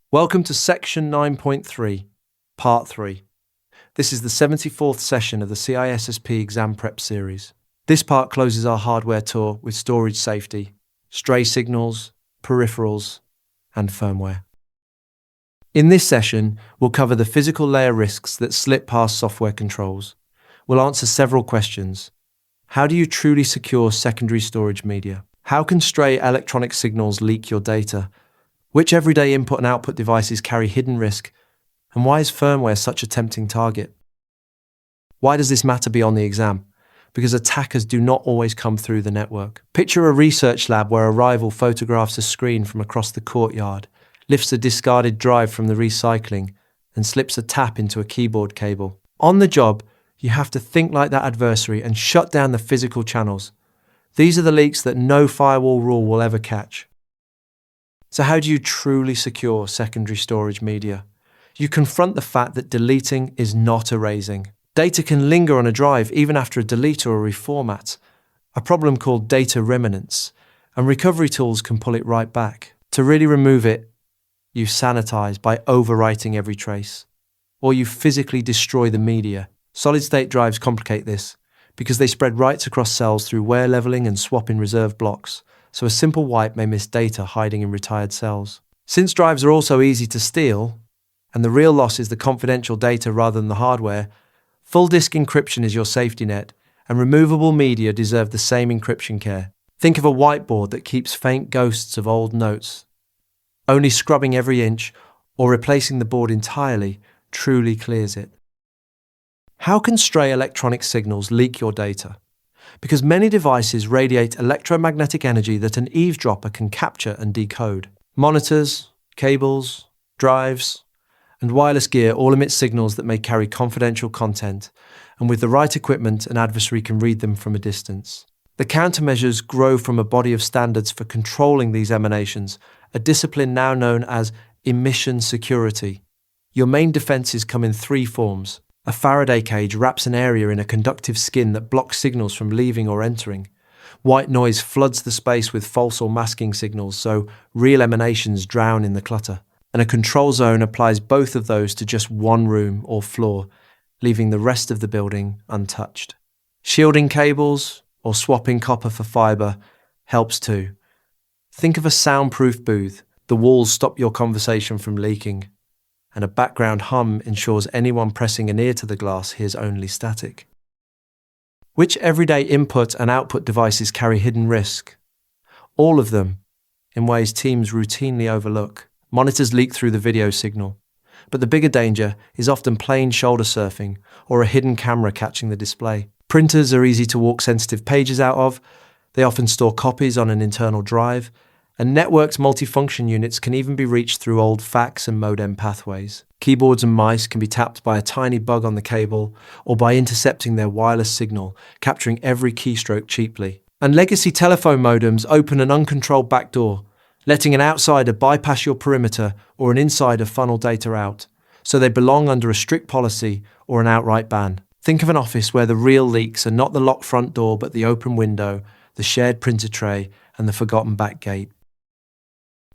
Welcome to Section 9.3, Part 3. This is the 74th session of the CISSP exam prep series. This part closes our hardware tour with storage safety, stray signals, peripherals, and firmware. In this session, we'll cover the physical layer risks that slip past software controls. We'll answer several questions. How do you truly secure secondary storage media? How can stray electronic signals leak your data? Which everyday input and output devices carry hidden risk? And why is firmware such a tempting target? Why does this matter beyond the exam? Because attackers do not always come through the network. Picture a research lab where a rival photographs a screen from across the courtyard, lifts a discarded drive from the recycling, and slips a tap into a keyboard cable. On the job, you have to think like that adversary and shut down the physical channels. These are the leaks that no firewall rule will ever catch. So how do you truly secure secondary storage media? You confront the fact that deleting is not erasing. Data can linger on a drive even after a delete or a reformat, a problem called data remnants, and recovery tools can pull it right back. To really remove it, you sanitize by overwriting every trace, or you physically destroy the media. Solid-state drives complicate this because they spread writes across cells through wear leveling and swapping reserve blocks, so a simple wipe may miss data hiding in retired cells. Since drives are also easy to steal, and the real loss is the confidential data rather than the hardware, full disk encryption is your safety net, and removable media deserve the same encryption care. Think of a whiteboard that keeps faint ghosts of old notes. Only scrubbing every inch or replacing the board entirely truly clears it. How can stray electronic signals leak your data? Because many devices radiate electromagnetic energy that an eavesdropper can capture and decode. Monitors, cables, drives, and wireless gear all emit signals that may carry confidential content, and with the right equipment, an adversary can read them from a distance. The countermeasures grow from a body of standards for controlling these emanations, a discipline now known as emission security. Your main defenses come in three forms. A Faraday cage wraps an area in a conductive skin that blocks signals from leaving or entering. White noise floods the space with false or masking signals, so real emanations drown in the clutter. And a control zone applies both of those to just one room or floor, leaving the rest of the building untouched. Shielding cables or swapping copper for fiber helps too. Think of a soundproof booth. The walls stop your conversation from leaking, and a background hum ensures anyone pressing an ear to the glass hears only static. Which everyday input and output devices carry hidden risk? All of them, in ways teams routinely overlook. Monitors leak through the video signal, but the bigger danger is often plain shoulder surfing or a hidden camera catching the display. Printers are easy to walk sensitive pages out of. They often store copies on an internal drive, and networked multifunction units can even be reached through old fax and modem pathways. Keyboards and mice can be tapped by a tiny bug on the cable or by intercepting their wireless signal, capturing every keystroke cheaply. And legacy telephone modems open an uncontrolled backdoor, letting an outsider bypass your perimeter or an insider funnel data out, so they belong under a strict policy or an outright ban. Think of an office where the real leaks are not the locked front door but the open window, the shared printer tray, and the forgotten back gate.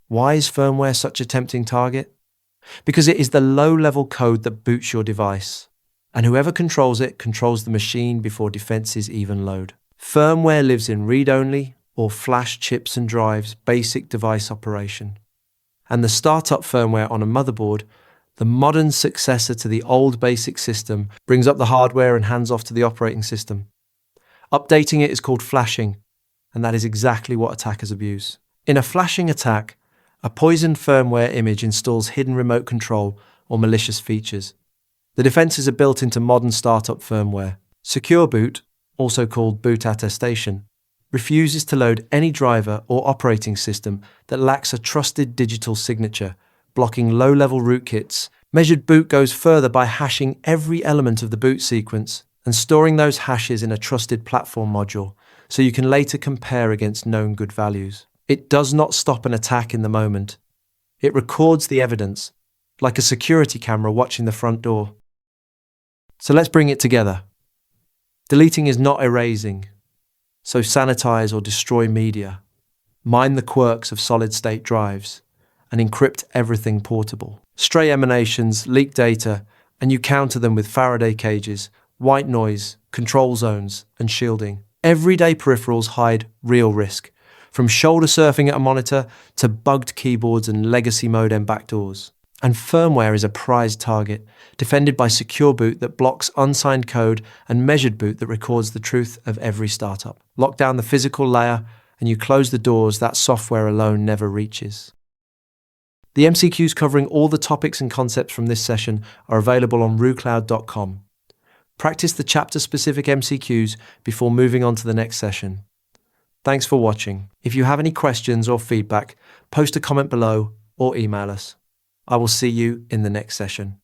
Why is firmware such a tempting target? Because it is the low-level code that boots your device, and whoever controls it controls the machine before defenses even load. Firmware lives in read-only or flash chips and drives basic device operation. And the startup firmware on a motherboard, the modern successor to the old basic system, brings up the hardware and hands off to the operating system. Updating it is called flashing, and that is exactly what attackers abuse. In a flashing attack, a poisoned firmware image installs hidden remote control or malicious features. The defenses are built into modern startup firmware. Secure boot, also called boot attestation, refuses to load any driver or operating system that lacks a trusted digital signature, blocking low-level rootkits. Measured boot goes further by hashing every element of the boot sequence and storing those hashes in a trusted platform module, so you can later compare against known good values. It does not stop an attack in the moment. It records the evidence, like a security camera watching the front door. So let's bring it together. Deleting is not erasing, so sanitize or destroy media. Mind the quirks of solid-state drives, and encrypt everything portable. Stray emanations leak data, and you counter them with Faraday cages, white noise, control zones, and shielding. Everyday peripherals hide real risk, from shoulder surfing at a monitor to bugged keyboards and legacy modem backdoors. And firmware is a prized target, defended by secure boot that blocks unsigned code and measured boot that records the truth of every startup. Lock down the physical layer, and you close the doors that software alone never reaches. The MCQs covering all the topics and concepts from this session are available on rucloud.com. Practice the chapter-specific MCQs before moving on to the next session. Thanks for watching. If you have any questions or feedback, post a comment below or email us. I will see you in the next session.